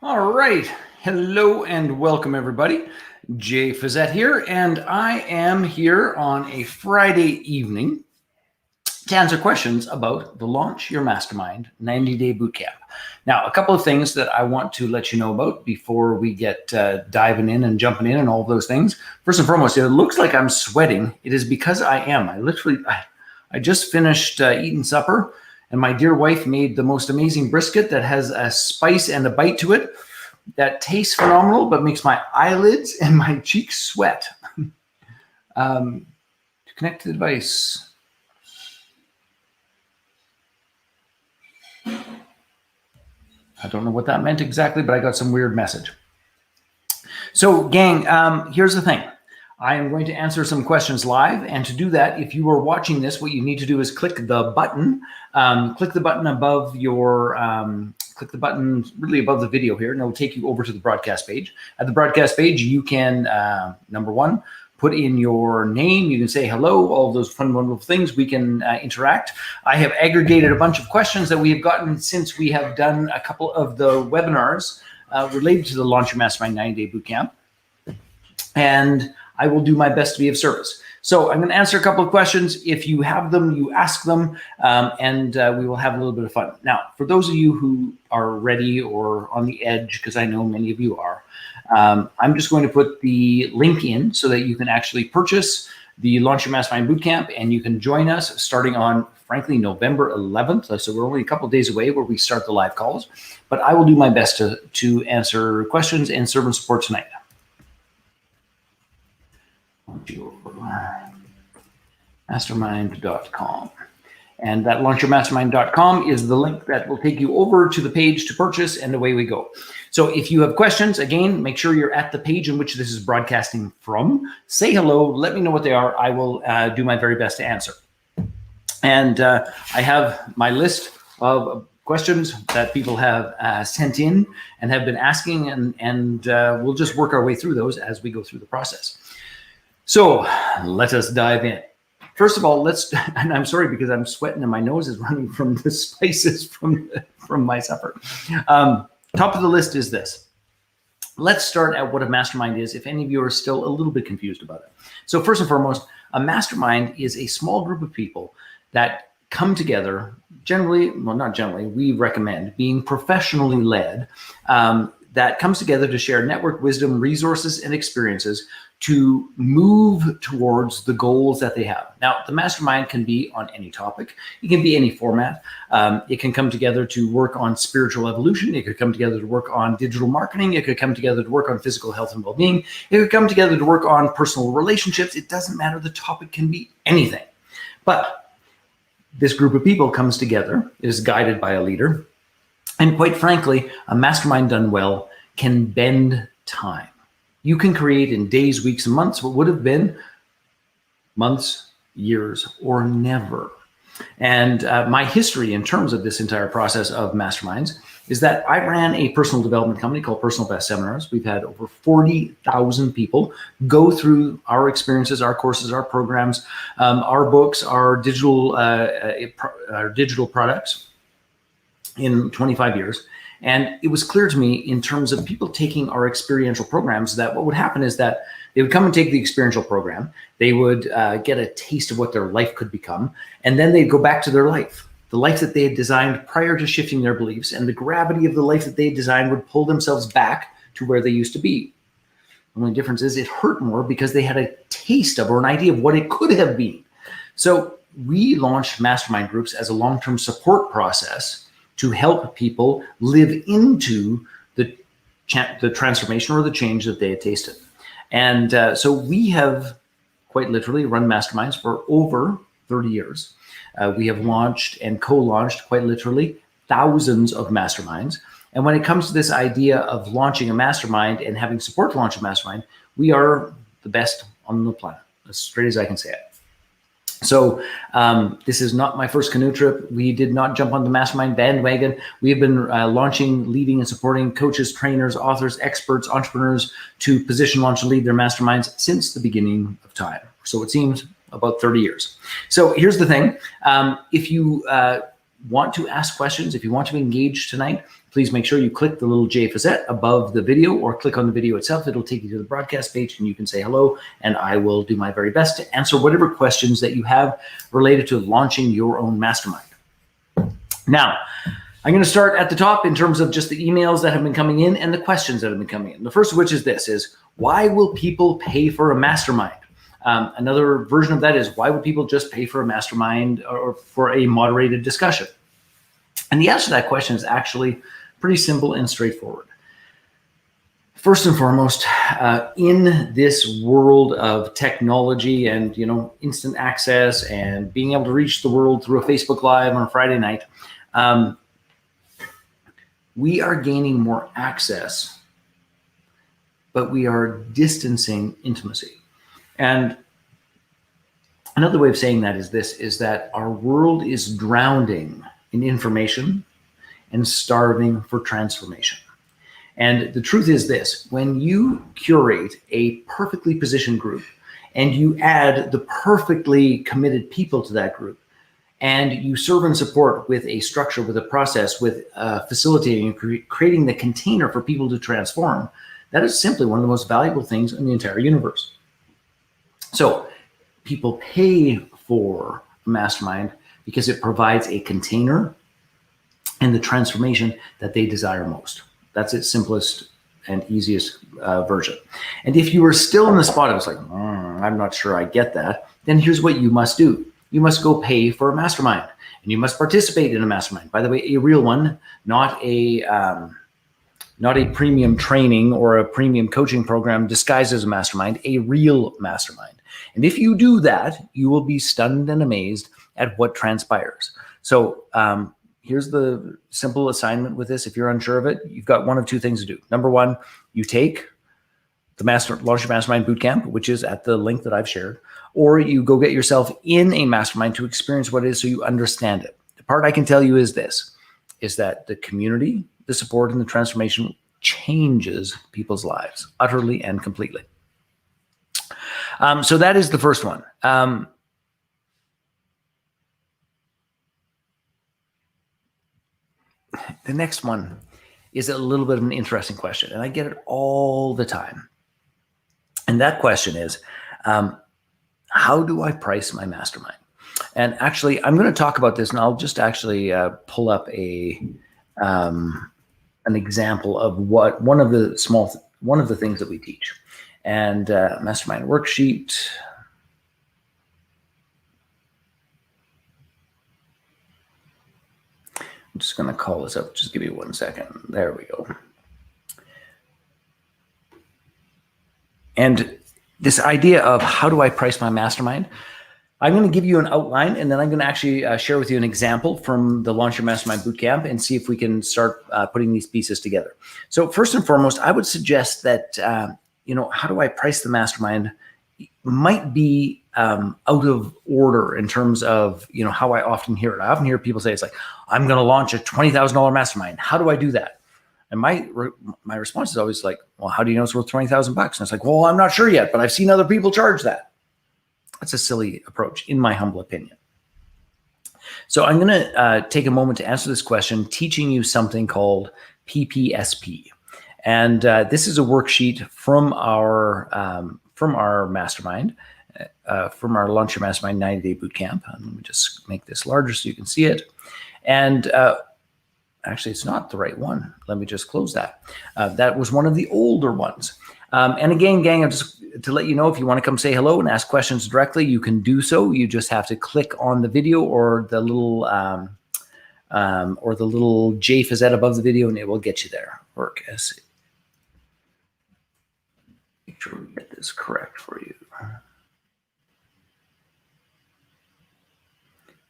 All right. Hello and welcome, everybody. Jay Fazette here, and I am here on a Friday evening to answer questions about the Launch Your Mastermind 90-Day Bootcamp. Now, a couple of things that I want to let you know about before we get diving in and jumping in and all of those things. First and foremost, it looks like I'm sweating. It is because I am. I just finished eating supper, and my dear wife made the most amazing brisket that has a spice and a bite to it that tastes phenomenal, but makes my eyelids and my cheeks sweat. To connect to the device. I don't know what that meant exactly, but I got some weird message. So, gang, here's the thing. I am going to answer some questions live, and to do that, if you are watching this, what you need to do is click the button. Click the button above your, click the button really above the video here, and it'll take you over to the broadcast page. At the broadcast page, you can, number one, put in your name. You can say hello, all of those fun, wonderful things. We can interact. I have aggregated a bunch of questions that we have gotten since we have done a couple of the webinars related to the Launch Your Mastermind 90-Day Bootcamp. And I will do my best to be of service. So I'm going to answer a couple of questions. If you have them, you ask them, and we will have a little bit of fun. Now, for those of you who are ready or on the edge, because I know many of you are, I'm just going to put the link in so that you can actually purchase the Launch Your Mastermind Bootcamp, and you can join us starting on, frankly, November 11th. So we're only a couple of days away where we start the live calls. But I will do my best to answer questions and serve and support tonight. Mastermind.com. And that launchyourmastermind.com is the link that will take you over to the page to purchase, and away we go. So if you have questions, again, make sure you're at the page in which this is broadcasting from. Say hello, let me know what they are. I will do my very best to answer. And I have my list of questions that people have sent in and have been asking, and we'll just work our way through those as we go through the process. So let us dive in. First of all, and I'm sorry because I'm sweating and my nose is running from the spices from my supper. Top of the list is this. Let's start at what a mastermind is, if any of you are still a little bit confused about it. So first and foremost, a mastermind is a small group of people that come together, generally, well, not generally, we recommend being professionally led, that comes together to share network wisdom, resources, and experiences to move towards the goals that they have. Now, the mastermind can be on any topic. It can be any format. It can come together to work on spiritual evolution. It could come together to work on digital marketing. It could come together to work on physical health and well-being. It could come together to work on personal relationships. It doesn't matter. The topic can be anything. But this group of people comes together, is guided by a leader. And quite frankly, a mastermind done well can bend time. You can create in days, weeks, and months what would have been months, years, or never. And my history in terms of this entire process of masterminds is that I ran a personal development company called Personal Best Seminars. We've had over 40,000 people go through our experiences, our courses, our programs, our books, our digital products in 25 years. And it was clear to me in terms of people taking our experiential programs that what would happen is that they would come and take the experiential program. They would get a taste of what their life could become. And then they'd go back to their life, the life that they had designed prior to shifting their beliefs. And the gravity of the life that they had designed would pull themselves back to where they used to be. The only difference is it hurt more because they had a taste of or an idea of what it could have been. So we launched mastermind groups as a long-term support process to help people live into the transformation or the change that they had tasted. And so we have quite literally run masterminds for over 30 years. We have launched and co-launched quite literally thousands of masterminds. And when it comes to this idea of launching a mastermind and having support to launch a mastermind, we are the best on the planet, as straight as I can say it. So this is not my first canoe trip. We did not jump on the mastermind bandwagon. We have been launching, leading, and supporting coaches, trainers, authors, experts, entrepreneurs to position, launch, and lead their masterminds since the beginning of time. So it seems about 30 years. So here's the thing. If you want to ask questions, if you want to engage tonight, please make sure you click the little J Fazette above the video or click on the video itself. It'll take you to the broadcast page and you can say hello, and I will do my very best to answer whatever questions that you have related to launching your own mastermind. Now, I'm going to start at the top in terms of just the emails that have been coming in and the questions that have been coming in. The first of which is this, is why will people pay for a mastermind? Another version of that is, why would people just pay for a mastermind or for a moderated discussion? And the answer to that question is actually pretty simple and straightforward. First and foremost, in this world of technology and instant access and being able to reach the world through a Facebook Live on a Friday night, we are gaining more access, but we are distancing intimacy. And another way of saying that is this, is that our world is drowning in information and starving for transformation. And the truth is this, when you curate a perfectly positioned group and you add the perfectly committed people to that group, and you serve and support with a structure, with a process, with facilitating and creating the container for people to transform, that is simply one of the most valuable things in the entire universe. So people pay for a mastermind because it provides a container and the transformation that they desire most. That's its simplest and easiest version. And if you are still in the spot of it's like, I'm not sure I get that, then here's what you must do. You must go pay for a mastermind, and you must participate in a mastermind. By the way, a real one, not a premium training or a premium coaching program disguised as a mastermind, a real mastermind. And if you do that, you will be stunned and amazed at what transpires. So here's the simple assignment with this. If you're unsure of it, you've got one of two things to do. Number one, you take the Launch Your Mastermind Bootcamp, which is at the link that I've shared, or you go get yourself in a mastermind to experience what it is so you understand it. The part I can tell you is this, is that the community, the support, and the transformation changes people's lives utterly and completely. So that is the first one. The next one is a little bit of an interesting question, and I get it all the time. And that question is, how do I price my mastermind? And actually, I'm going to talk about this, and I'll just actually pull up an example of what one of the things that we teach. And mastermind worksheet. I'm just going to call this up. Just give me 1 second. There we go. And this idea of how do I price my mastermind, I'm going to give you an outline, and then I'm going to actually share with you an example from the Launch Your Mastermind Bootcamp and see if we can start putting these pieces together. So first and foremost, I would suggest that, how do I price the mastermind might be out of order in terms of, how I often hear it. I often hear people say, it's like, I'm going to launch a $20,000 mastermind. How do I do that? And my response is always like, well, how do you know it's worth $20,000? And it's like, well, I'm not sure yet, but I've seen other people charge that. That's a silly approach, in my humble opinion. So I'm going to take a moment to answer this question, teaching you something called PPSP. And this is a worksheet from our mastermind, from our Launch Your Mastermind 90-day bootcamp. Let me just make this larger so you can see it. And actually, it's not the right one. Let me just close that. That was one of the older ones. And again, gang, just to let you know, if you want to come say hello and ask questions directly, you can do so. You just have to click on the video or the little J Fazette above the video, and it will get you there. Work as. Make sure we get this correct for you.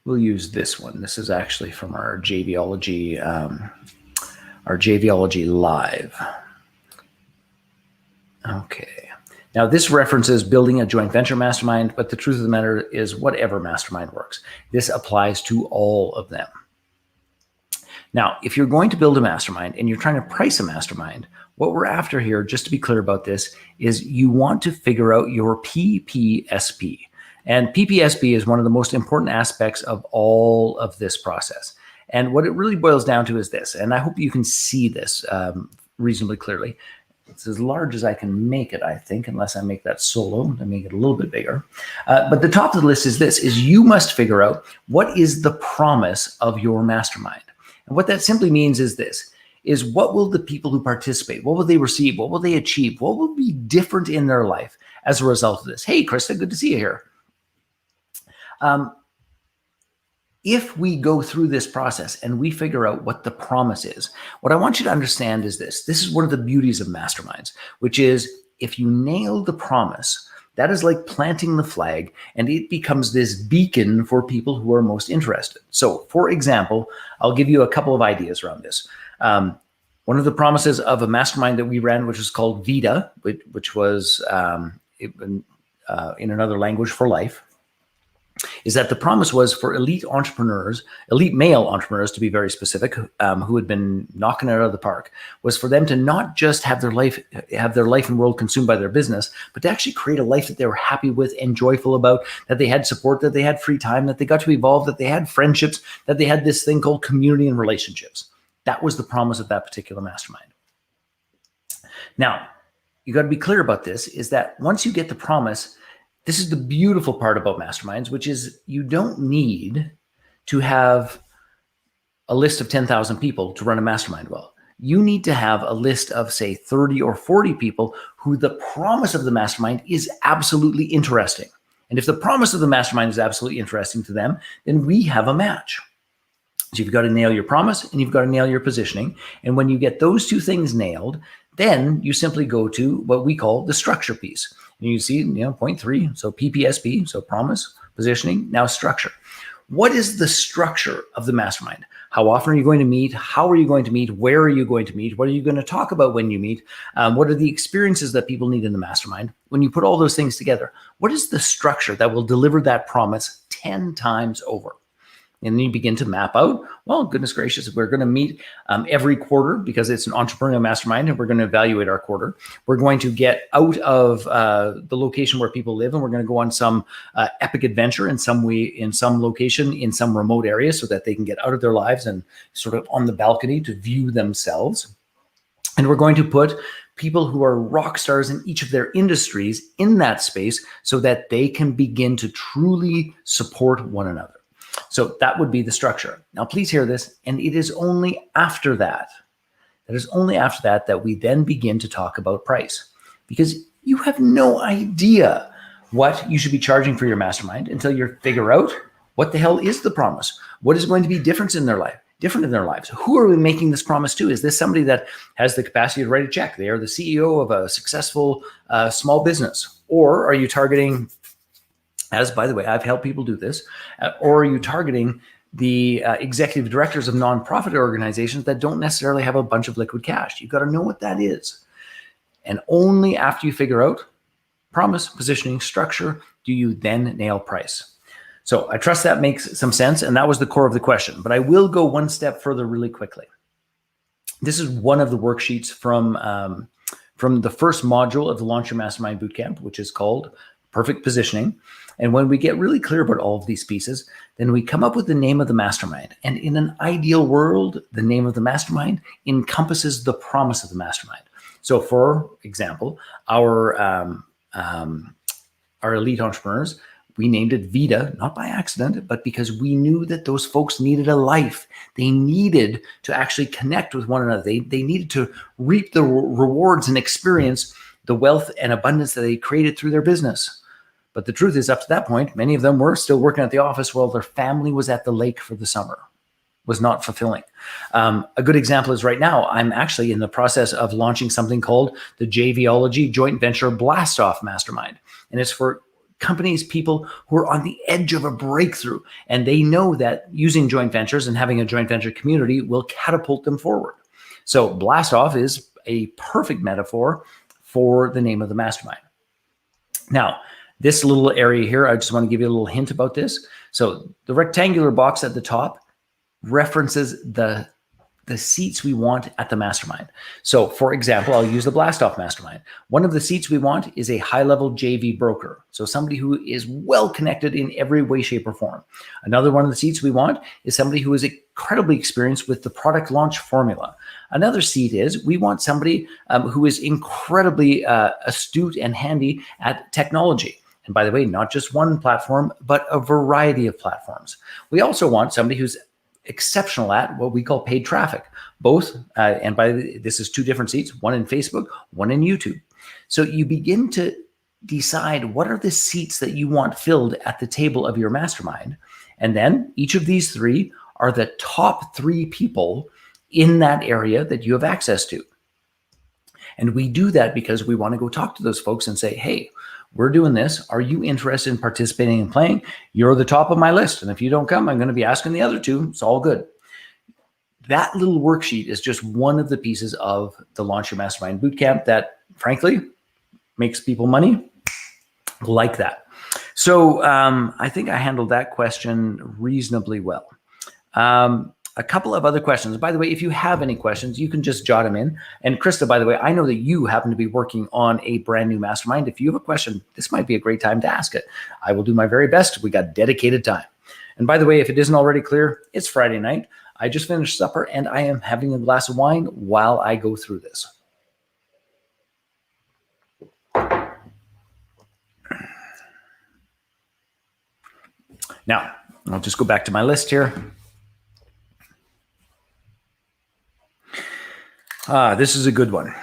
We'll use this one. This is actually from our JVology Live. Okay. Now this references building a joint venture mastermind, but the truth of the matter is whatever mastermind works. This applies to all of them. Now, if you're going to build a mastermind and you're trying to price a mastermind, what we're after here, just to be clear about this, is you want to figure out your PPSP. And PPSP is one of the most important aspects of all of this process. And what it really boils down to is this, and I hope you can see this reasonably clearly. It's as large as I can make it, I think, unless I make that solo to make it a little bit bigger. But the top of the list is this, is you must figure out what is the promise of your mastermind. And what that simply means is this, is what will the people who participate, what will they receive, what will they achieve, what will be different in their life as a result of this? Hey, Krista, good to see you here. If we go through this process and we figure out what the promise is, what I want you to understand is this. This is one of the beauties of masterminds, which is if you nail the promise, that is like planting the flag and it becomes this beacon for people who are most interested. So for example, I'll give you a couple of ideas around this. One of the promises of a mastermind that we ran, which was called VITA, which was in another language for life, is that the promise was for elite entrepreneurs, elite male entrepreneurs to be very specific, who had been knocking it out of the park, was for them to not just have their life and world consumed by their business, but to actually create a life that they were happy with and joyful about, that they had support, that they had free time, that they got to evolve, that they had friendships, that they had this thing called community and relationships. That was the promise of that particular mastermind. Now, you got to be clear about this, is that once you get the promise, this is the beautiful part about masterminds, which is you don't need to have a list of 10,000 people to run a mastermind well. You need to have a list of, say, 30 or 40 people who the promise of the mastermind is absolutely interesting. And if the promise of the mastermind is absolutely interesting to them, then we have a match. So you've got to nail your promise and you've got to nail your positioning. And when you get those two things nailed, then you simply go to what we call the structure piece. And you see, point 3, so PPSP, so promise, positioning, now structure. What is the structure of the mastermind? How often are you going to meet? How are you going to meet? Where are you going to meet? What are you going to talk about when you meet? What are the experiences that people need in the mastermind? When you put all those things together, what is the structure that will deliver that promise 10 times over? And then you begin to map out, well, goodness gracious, we're going to meet every quarter because it's an entrepreneurial mastermind and we're going to evaluate our quarter. We're going to get out of the location where people live and we're going to go on some epic adventure in some way, in some location, in some remote area so that they can get out of their lives and sort of on the balcony to view themselves. And we're going to put people who are rock stars in each of their industries in that space so that they can begin to truly support one another. So that would be the structure. Now, please hear this. And it is only after that, that we then begin to talk about price, because you have no idea what you should be charging for your mastermind until you figure out what the hell is the promise. What is going to be different in their lives? Who are we making this promise to? Is this somebody that has the capacity to write a check? They are the CEO of a successful small business. Or are you targeting, as by the way, I've helped people do this, or are you targeting the executive directors of nonprofit organizations that don't necessarily have a bunch of liquid cash? You've got to know what that is. And only after you figure out promise, positioning, structure, do you then nail price. So I trust that makes some sense. And that was the core of the question. But I will go one step further really quickly. This is one of the worksheets from the first module of the Launch Your Mastermind Bootcamp, which is called Perfect Positioning. And when we get really clear about all of these pieces, then we come up with the name of the mastermind. And in an ideal world, the name of the mastermind encompasses the promise of the mastermind. So for example, our elite entrepreneurs, we named it VITA, not by accident, but because we knew that those folks needed a life. They needed to actually connect with one another. They needed to reap the rewards and experience the wealth and abundance that they created through their business. But the truth is, up to that point, many of them were still working at the office while their family was at the lake for the summer. Was not fulfilling. A good example is right now, I'm actually in the process of launching something called the JVology Joint Venture Blast-Off Mastermind. And it's for companies, people who are on the edge of a breakthrough, and they know that using joint ventures and having a joint venture community will catapult them forward. So Blast-Off is a perfect metaphor for the name of the mastermind. Now, this little area here, I just want to give you a little hint about this. So the rectangular box at the top references the the seats we want at the mastermind. So for example, I'll use the Blast Off Mastermind. One of the seats we want is a high-level JV broker. So somebody who is well connected in every way, shape, or form. Another one of the seats we want is somebody who is incredibly experienced with the product launch formula. Another seat is we want somebody who is incredibly astute and handy at technology. And by the way, not just one platform, but a variety of platforms. We also want somebody who's exceptional at what we call paid traffic, both, and this is two different seats, one in Facebook, one in YouTube. So you begin to decide what are the seats that you want filled at the table of your mastermind. And then each of these three are the top 3 people in that area that you have access to. And we do that because we want to go talk to those folks and say, hey, we're doing this. Are you interested in participating and playing? You're the top of my list. And if you don't come, I'm going to be asking the other 2. It's all good. That little worksheet is just one of the pieces of the Launch Your Mastermind Bootcamp that, frankly, makes people money like that. So I think I handled that question reasonably well. A couple of other questions. By the way, if you have any questions, you can just jot them in. And Krista, by the way, I know that you happen to be working on a brand new mastermind. If you have a question, this might be a great time to ask it. I will do my very best. We got dedicated time. And by the way, if it isn't already clear, it's Friday night. I just finished supper and I am having a glass of wine while I go through this. Now, I'll just go back to my list here. This is a good one.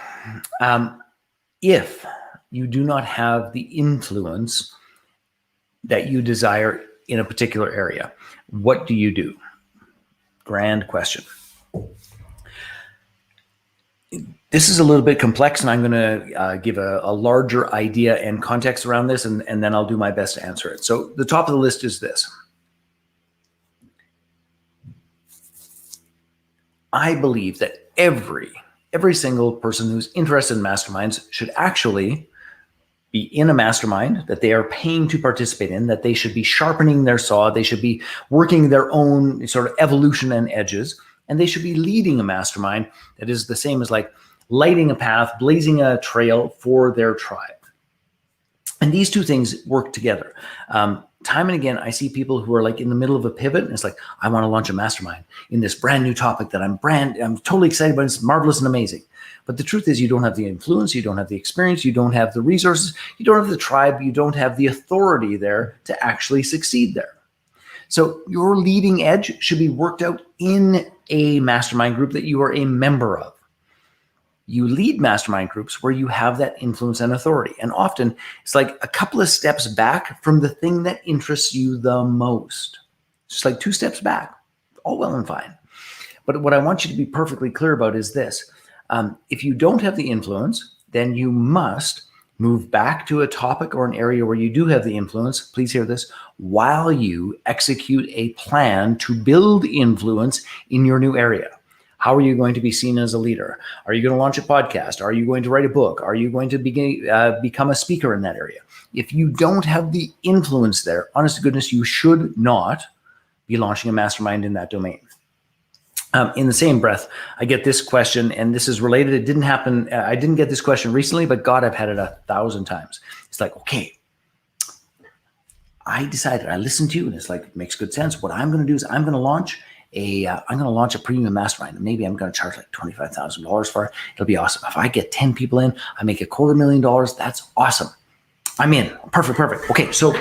If you do not have the influence that you desire in a particular area, what do you do? Grand question. This is a little bit complex, and I'm going to give a larger idea and context around this, and then I'll do my best to answer it. So the top of the list is this. I believe that every single person who's interested in masterminds should actually be in a mastermind that they are paying to participate in, that they should be sharpening their saw, they should be working their own sort of evolution and edges, and they should be leading a mastermind that is the same as like lighting a path, blazing a trail for their tribe. And these two things work together. Time and again, I see people who are like in the middle of a pivot, and it's like, I want to launch a mastermind in this brand new topic that I'm totally excited about. It's marvelous and amazing. But the truth is you don't have the influence, you don't have the experience, you don't have the resources, you don't have the tribe, you don't have the authority there to actually succeed there. So your leading edge should be worked out in a mastermind group that you are a member of. You lead mastermind groups where you have that influence and authority. And often it's like a couple of steps back from the thing that interests you the most. It's just like 2 steps back, all well and fine. But what I want you to be perfectly clear about is this. If you don't have the influence, then you must move back to a topic or an area where you do have the influence. Please hear this, while you execute a plan to build influence in your new area. How are you going to be seen as a leader? Are you going to launch a podcast? Are you going to write a book? Are you going to become a speaker in that area? If you don't have the influence there, honest to goodness, you should not be launching a mastermind in that domain. In the same breath, I get this question, and this is related. It didn't happen. I didn't get this question recently, but God, I've had it 1,000 times. It's like, okay, I decided, I listened to you, and it's like, it makes good sense. What I'm going to do is I'm going to launch a premium mastermind. Maybe I'm going to charge like $25,000 for it. It'll be awesome. If I get 10 people in, I make $250,000. That's awesome. I'm in. Perfect. Okay. So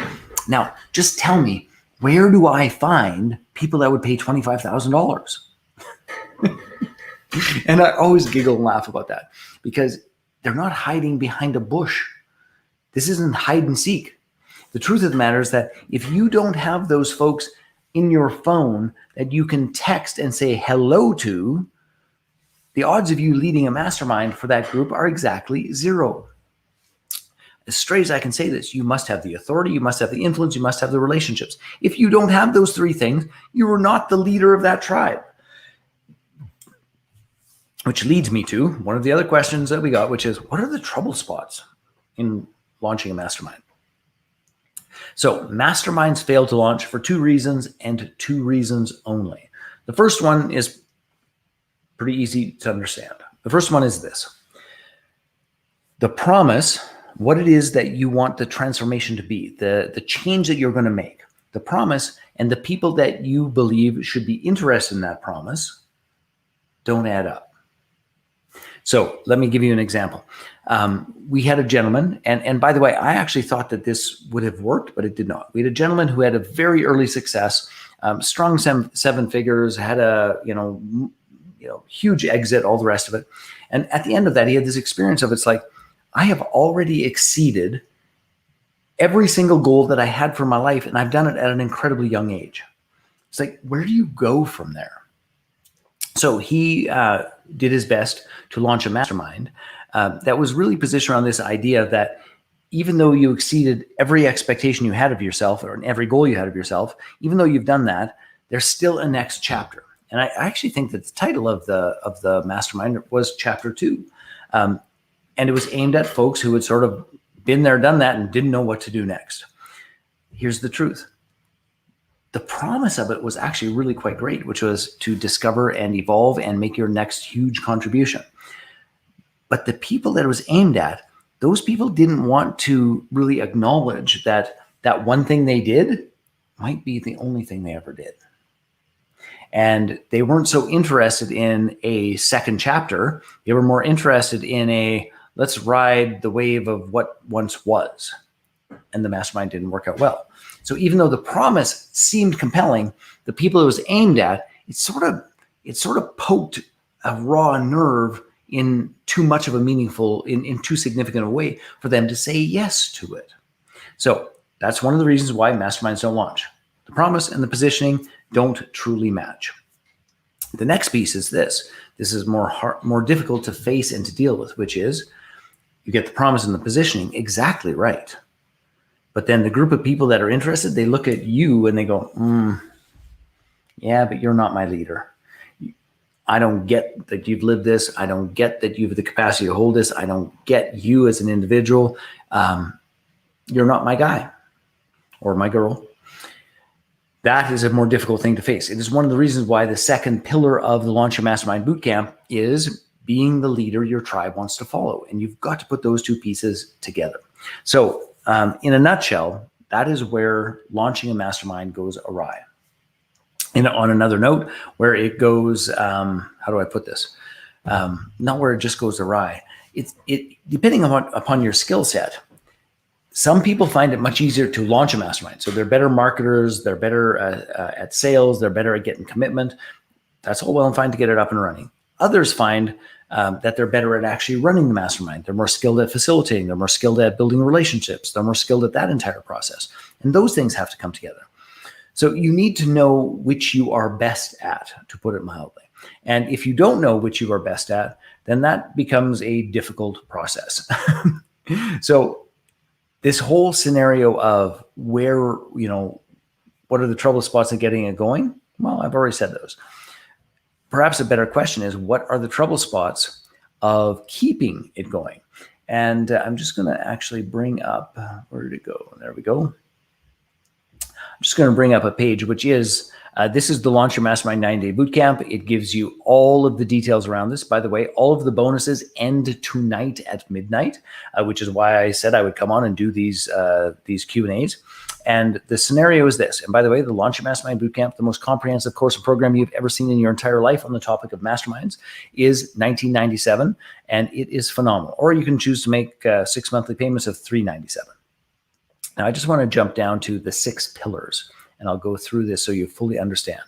now just tell me, where do I find people that would pay $25,000? And I always giggle and laugh about that because they're not hiding behind a bush. This isn't hide and seek. The truth of the matter is that if you don't have those folks in your phone that you can text and say hello to, the odds of you leading a mastermind for that group are exactly 0. As straight as I can say this, you must have the authority, you must have the influence, you must have the relationships. If you don't have those 3 things, you are not the leader of that tribe. Which leads me to one of the other questions that we got, which is, what are the trouble spots in launching a mastermind? So masterminds fail to launch for 2 reasons and 2 reasons only. The first one is Pretty easy to understand. The first one is this. The promise, what it is that you want the transformation to be, the change that you're going to make, the promise, and the people that you believe should be interested in that promise don't add up. So let me give you an example. We had a gentleman, and by the way, I actually thought that this would have worked, but it did not. We had a gentleman who had a very early success, strong seven figures, had a huge exit, all the rest of it. And at the end of that, he had this experience of, it's like, I have already exceeded every single goal that I had for my life, and I've done it at an incredibly young age. It's like, where do you go from there? So he did his best to launch a mastermind that was really positioned around this idea that even though you exceeded every expectation you had of yourself, or every goal you had of yourself, even though you've done that, there's still a next chapter. And I actually think that the title of the mastermind was Chapter 2. And it was aimed at folks who had sort of been there, done that, and didn't know what to do next. Here's the truth. The promise of it was actually really quite great, which was to discover and evolve and make your next huge contribution. But the people that it was aimed at, those people didn't want to really acknowledge that that one thing they did might be the only thing they ever did. And they weren't so interested in a second chapter. They were more interested in a, let's ride the wave of what once was. And the mastermind didn't work out well. So even though the promise seemed compelling, the people it was aimed at, it sort of poked a raw nerve in too much of a meaningful, in too significant a way for them to say yes to it. So that's one of the reasons why masterminds don't launch. The promise and the positioning don't truly match. The next piece is this. This is more difficult to face and to deal with, which is you get the promise and the positioning exactly right. But then the group of people that are interested, they look at you and they go, yeah, but you're not my leader. I don't get that you've lived this. I don't get that you have the capacity to hold this. I don't get you as an individual. You're not my guy or my girl. That is a more difficult thing to face. It is one of the reasons why the second pillar of the Launch Your Mastermind Bootcamp is being the leader your tribe wants to follow. And you've got to put those two pieces together. So in a nutshell, that is where launching a mastermind goes awry. And on another note, where it goes, how do I put this? Not where it just goes awry. It depending upon your skill set. Some people find it much easier to launch a mastermind. So they're better marketers, they're better at sales, they're better at getting commitment. That's all well and fine to get it up and running. Others find that they're better at actually running the mastermind. They're more skilled at facilitating. They're more skilled at building relationships. They're more skilled at that entire process. And those things have to come together. So you need to know which you are best at, to put it mildly. And if you don't know which you are best at, then that becomes a difficult process. So this whole scenario of where, what are the trouble spots of getting it going? Well, I've already said those. Perhaps a better question is, what are the trouble spots of keeping it going? And I'm just going to actually bring up, where did it go? There we go. I'm just going to bring up a page, which is, this is the Launch Your Mastermind 9-Day Bootcamp. It gives you all of the details around this. By the way, all of the bonuses end tonight at midnight, which is why I said I would come on and do these Q&As. And the scenario is this. And by the way, the Launch Your Mastermind Bootcamp, the most comprehensive course and program you've ever seen in your entire life on the topic of masterminds, is $19.97, and it is phenomenal. Or you can choose to make 6 monthly payments of $3.97. Now, I just want to jump down to the 6 pillars, and I'll go through this so you fully understand.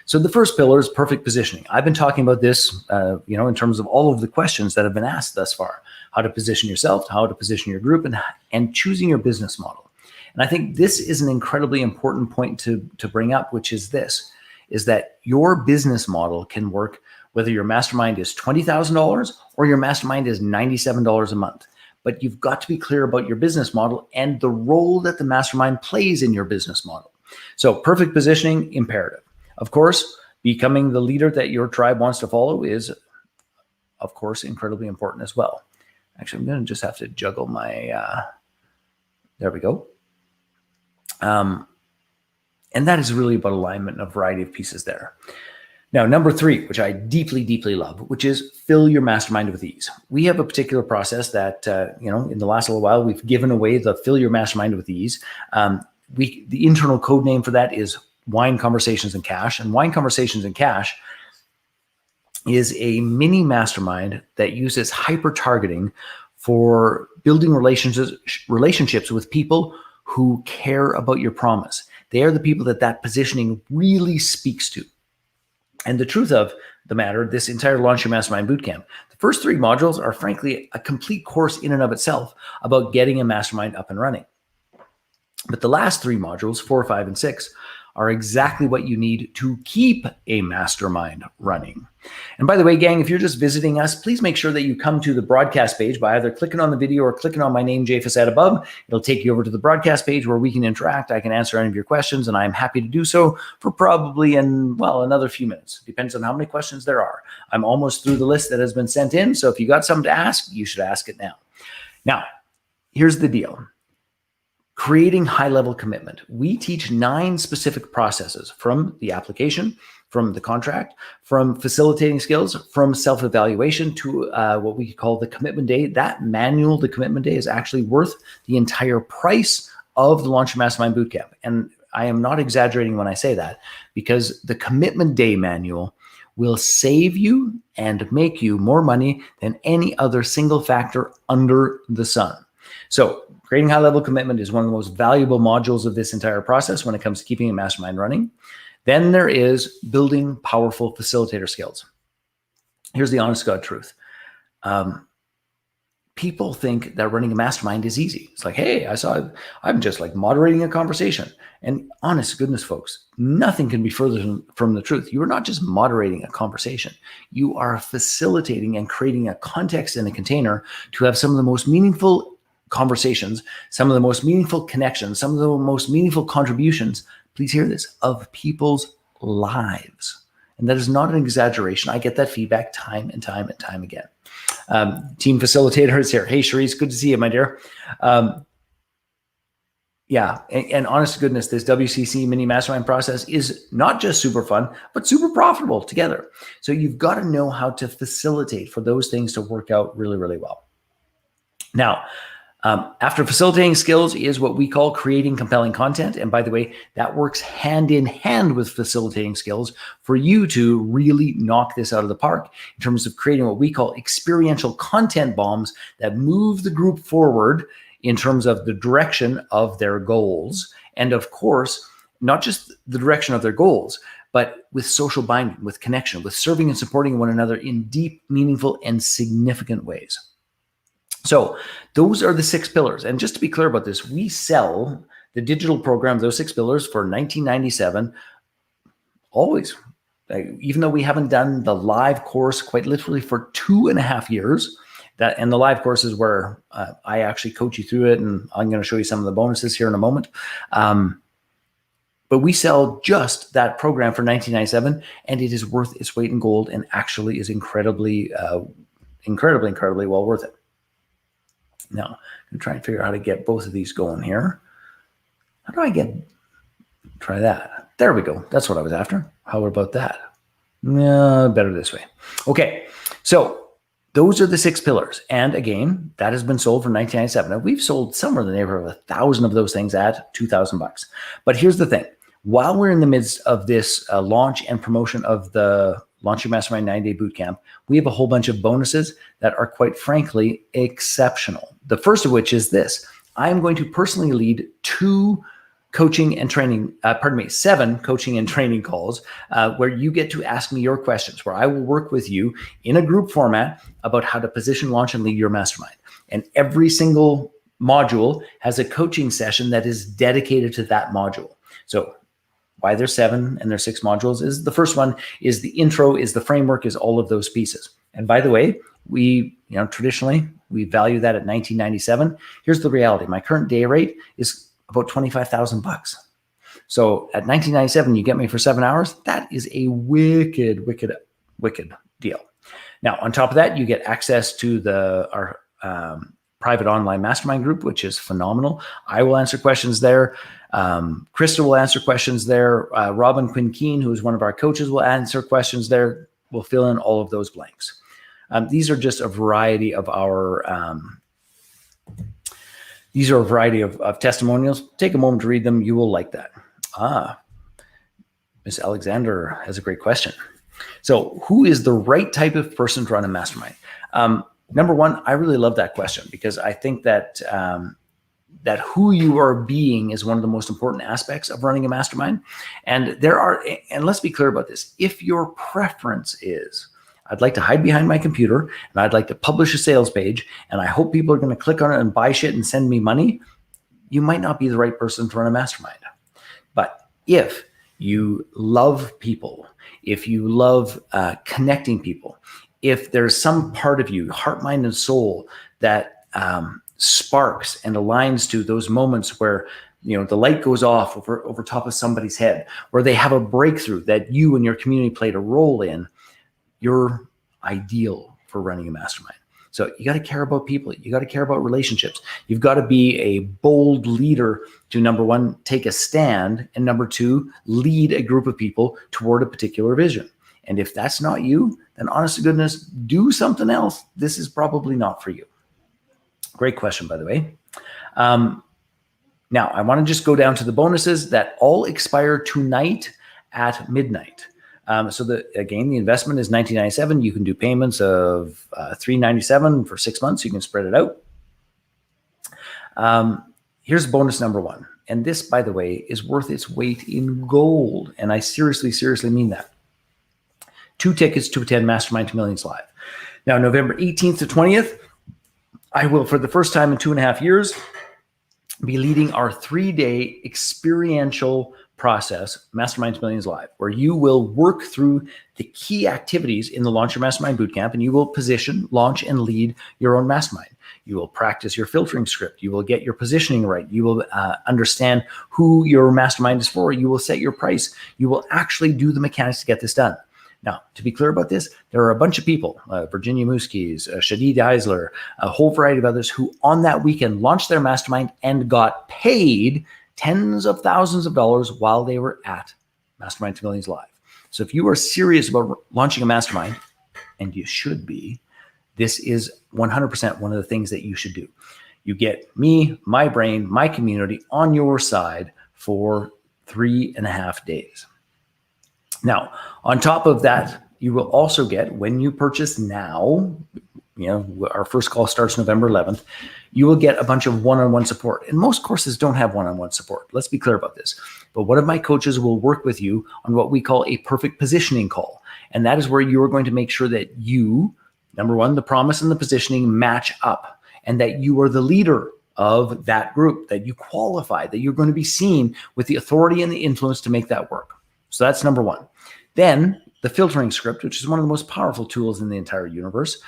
So the first pillar is perfect positioning. I've been talking about this, in terms of all of the questions that have been asked thus far: how to position yourself, how to position your group, and choosing your business model. And I think this is an incredibly important point to bring up, which is this, is that your business model can work whether your mastermind is $20,000 or your mastermind is $97 a month. But you've got to be clear about your business model and the role that the mastermind plays in your business model. So perfect positioning, imperative. Of course, becoming the leader that your tribe wants to follow is, of course, incredibly important as well. Actually, I'm going to just have to juggle my, there we go. And that is really about alignment and a variety of pieces there. Now, number 3, which I deeply, deeply love, which is fill your mastermind with ease. We have a particular process that, in the last little while, we've given away the fill your mastermind with ease. The internal code name for that is Wine Conversations and Cash. And Wine Conversations and Cash is a mini mastermind that uses hyper targeting for building relationships with people who care about your promise. They are the people that positioning really speaks to. And the truth of the matter, this entire Launch Your Mastermind Bootcamp, the first 3 modules are frankly a complete course in and of itself about getting a mastermind up and running. But the last 3 modules, 4, 5, and 6, are exactly what you need to keep a mastermind running. And by the way, gang, if you're just visiting us, please make sure that you come to the broadcast page by either clicking on the video or clicking on my name, Jay Facette, above. It'll take you over to the broadcast page where we can interact. I can answer any of your questions, and I'm happy to do so for probably another few minutes. Depends on how many questions there are. I'm almost through the list that has been sent in, so if you got something to ask, you should ask it now. Now, here's the deal. Creating high-level commitment. We teach 9 specific processes, from the application, from the contract, from facilitating skills, from self-evaluation to what we call the commitment day. That manual, the commitment day, is actually worth the entire price of the Launch Your Mastermind Bootcamp. And I am not exaggerating when I say that, because the commitment day manual will save you and make you more money than any other single factor under the sun. So creating high-level commitment is one of the most valuable modules of this entire process when it comes to keeping a mastermind running. Then there is building powerful facilitator skills. Here's the honest God truth. People think that running a mastermind is easy. It's like, hey, I'm just like moderating a conversation. And honest goodness, folks, nothing can be further from the truth. You are not just moderating a conversation. You are facilitating and creating a context and a container to have some of the most meaningful conversations, some of the most meaningful connections, some of the most meaningful contributions, please hear this, of people's lives. And that is not an exaggeration. I get that feedback time and time and time again. Team facilitator is here. Hey, Cherise, good to see you, my dear. And honest to goodness, this WCC mini mastermind process is not just super fun, but super profitable together. So you've got to know how to facilitate for those things to work out really, really well. Now, after facilitating skills is what we call creating compelling content. And by the way, that works hand in hand with facilitating skills for you to really knock this out of the park in terms of creating what we call experiential content bombs that move the group forward in terms of the direction of their goals. And of course, not just the direction of their goals, but with social binding, with connection, with serving and supporting one another in deep, meaningful, and significant ways. So those are the 6 pillars. And just to be clear about this, we sell the digital program, those 6 pillars, for $19.97 always. Even though we haven't done the live course quite literally for 2.5 years, and the live course is where I actually coach you through it, and I'm going to show you some of the bonuses here in a moment. But we sell just that program for $19.97, and it is worth its weight in gold, and actually is incredibly well worth it. Now, I'm going to try and figure out how to get both of these going here. How do try that? There we go. That's what I was after. How about that? No, better this way. Okay, so those are the 6 pillars. And again, that has been sold for $19.97. Now, we've sold somewhere in the neighborhood of 1,000 of those things at $2,000. But here's the thing. While we're in the midst of this launch and promotion of the Launch Your Mastermind 9-Day Bootcamp, we have a whole bunch of bonuses that are, quite frankly, exceptional. The first of which is this. I am going to personally lead 7 coaching and training calls where you get to ask me your questions, where I will work with you in a group format about how to position, launch, and lead your mastermind. And every single module has a coaching session that is dedicated to that module. So why there's 7 and there's 6 modules is the first one is the intro, is the framework, is all of those pieces. And by the way, we, traditionally we value that at $19.97. Here's the reality. My current day rate is about $25,000. So at $19.97, you get me for 7 hours. That is a wicked deal. Now, on top of that, you get access to our private online mastermind group, which is phenomenal. I will answer questions there. Krista will answer questions there. Robin Quinn Keene, who is one of our coaches, will answer questions there. We'll fill in all of those blanks. These are just a variety of our testimonials. Take a moment to read them. You will like that. Miss Alexander has a great question. So who is the right type of person to run a mastermind? Number one, I really love that question because I think that that who you are being is one of the most important aspects of running a mastermind. And let's be clear about this. If your preference is, I'd like to hide behind my computer and I'd like to publish a sales page and I hope people are going to click on it and buy shit and send me money, you might not be the right person to run a mastermind. But if you love people, if you love connecting people, if there's some part of you, heart, mind, and soul, that sparks and aligns to those moments where the light goes off over top of somebody's head, where they have a breakthrough that you and your community played a role in, you're ideal for running a mastermind. So you got to care about people. You got to care about relationships. You've got to be a bold leader to, number one, take a stand, and number two, lead a group of people toward a particular vision. And if that's not you, then honest to goodness, do something else. This is probably not for you. Great question, by the way. Now, I want to just go down to the bonuses that all expire tonight at midnight. So the investment is $19.97. You can do payments of $397 for 6 months. You can spread it out. Here's bonus number one. And this, by the way, is worth its weight in gold. And I seriously mean that. 2 tickets to attend Mastermind to Millions Live. Now, November 18th to 20th, I will, for the first time in 2.5 years, be leading our 3-day experiential process, Mastermind to Millions Live, where you will work through the key activities in the Launch Your Mastermind Bootcamp, and you will position, launch, and lead your own mastermind. You will practice your filtering script. You will get your positioning right. You will understand who your mastermind is for. You will set your price. You will actually do the mechanics to get this done. Now, to be clear about this, there are a bunch of people, Virginia Muskies, Shadid Eisler, a whole variety of others who on that weekend launched their mastermind and got paid tens of thousands of dollars while they were at Mastermind to Millions Live. So if you are serious about launching a mastermind, and you should be, this is 100% one of the things that you should do. You get me, my brain, my community on your side for 3.5 days. Now, on top of that, you will also get, when you purchase now, our first call starts November 11th, you will get a bunch of one-on-one support. And most courses don't have one-on-one support. Let's be clear about this. But one of my coaches will work with you on what we call a perfect positioning call. And that is where you are going to make sure that you, number one, the promise and the positioning match up, and that you are the leader of that group, that you qualify, that you're going to be seen with the authority and the influence to make that work. So that's number one. Then the filtering script, which is one of the most powerful tools in the entire universe,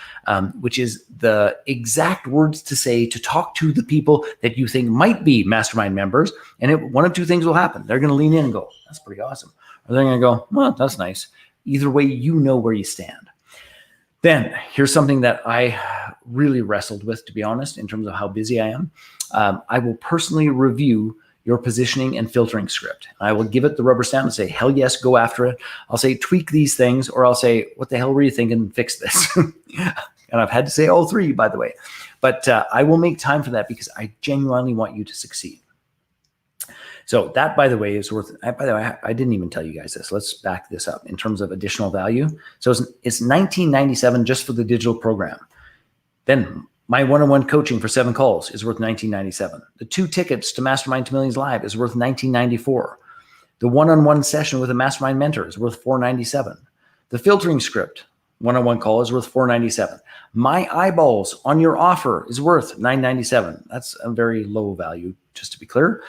which is the exact words to say to talk to the people that you think might be mastermind members. And one of two things will happen. They're going to lean in and go, that's pretty awesome. Or they're going to go, well, that's nice. Either way, you know where you stand. Then here's something that I really wrestled with, to be honest, in terms of how busy I am. I will personally review your positioning and filtering script. I will give it the rubber stamp and say, hell yes, go after it. I'll say, tweak these things, or I'll say, what the hell were you thinking? Fix this. And I've had to say all three, by the way. But I will make time for that because I genuinely want you to succeed. So that, by the way, is worth, by the way, I didn't even tell you guys this. Let's back this up in terms of additional value. So it's $19.97 just for the digital program. Then my one-on-one coaching for 7 calls is worth $19.97. The 2 tickets to Mastermind to Millions Live is worth $19.94. The one-on-one session with a mastermind mentor is worth $4.97. The filtering script one-on-one call is worth $4.97. My eyeballs on your offer is worth $9.97. That's a very low value, just to be clear.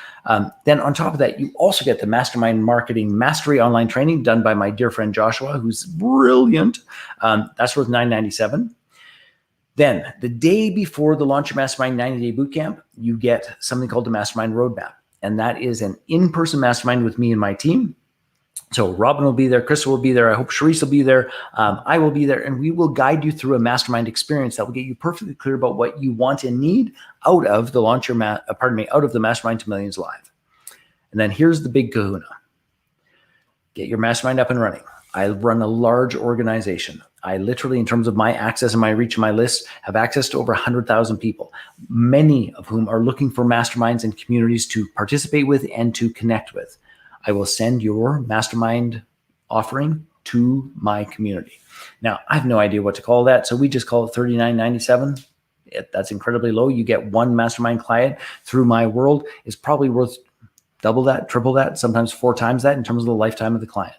Then on top of that, you also get the Mastermind Marketing Mastery online training done by my dear friend Joshua, who's brilliant. That's worth $9.97. Then the day before the Launch Your Mastermind 90-day bootcamp, you get something called the Mastermind Roadmap. And that is an in-person mastermind with me and my team. So Robin will be there, Crystal will be there, I hope Sharice will be there, I will be there, and we will guide you through a mastermind experience that will get you perfectly clear about what you want and need out of the out of the Mastermind to Millions Live. And then here's the big kahuna. Get your mastermind up and running. I run a large organization. I literally, in terms of my access and my reach and my list, have access to over 100,000 people, many of whom are looking for masterminds and communities to participate with and to connect with. I will send your mastermind offering to my community. Now, I have no idea what to call that, so we just call it $39.97. That's incredibly low. You get one mastermind client through my world. It's probably worth double that, triple that, sometimes 4 times that in terms of the lifetime of the client.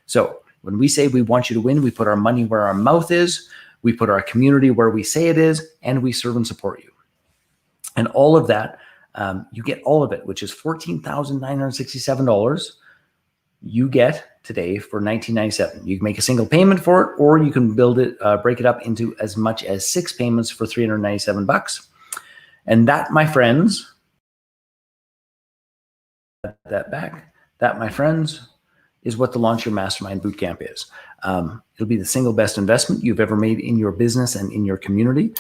So when we say we want you to win, we put our money where our mouth is, we put our community where we say it is, and we serve and support you. And all of that, you get all of it, which is $14,967. You get today for $19.97. You can make a single payment for it, or you can build it, break it up into as much as 6 payments for $397. And that, my friends, that, my friends, is what the Launch Your Mastermind Bootcamp is. It'll be the single best investment you've ever made in your business and in your community.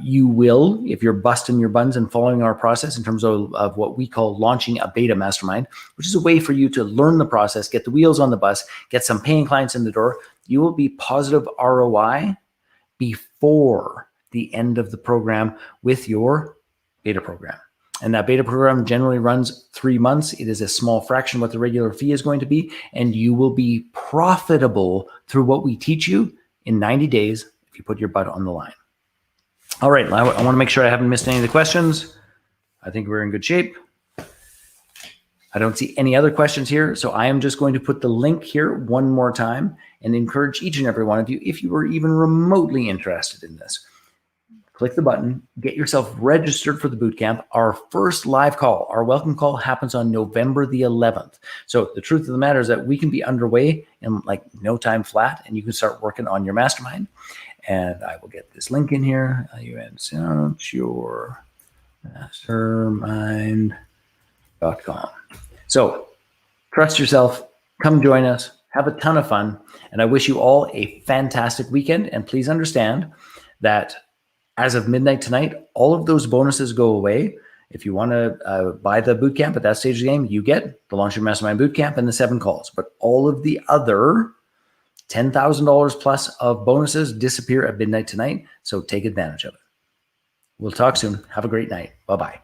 You will, if you're busting your buns and following our process in terms of what we call launching a beta mastermind, which is a way for you to learn the process, get the wheels on the bus, get some paying clients in the door, you will be positive ROI before the end of the program with your beta program. And that beta program generally runs 3 months. It is a small fraction of what the regular fee is going to be, and you will be profitable through what we teach you in 90 days if you put your butt on the line. All right, I want to make sure I haven't missed any of the questions. I think we're in good shape. I don't see any other questions here, so I am just going to put the link here one more time and encourage each and every one of you, if you were even remotely interested in this, click the button, get yourself registered for the bootcamp. Our first live call, our welcome call, happens on November the 11th. So the truth of the matter is that we can be underway in like no time flat, and you can start working on your mastermind. And I will get this link in here. You insert your mastermind.com. So trust yourself, come join us, have a ton of fun. And I wish you all a fantastic weekend. And please understand that as of midnight tonight, all of those bonuses go away. If you want to buy the bootcamp at that stage of the game, you get the Launch Your Mastermind Bootcamp and the 7 calls. But all of the other $10,000 plus of bonuses disappear at midnight tonight. So take advantage of it. We'll talk soon. Have a great night. Bye-bye.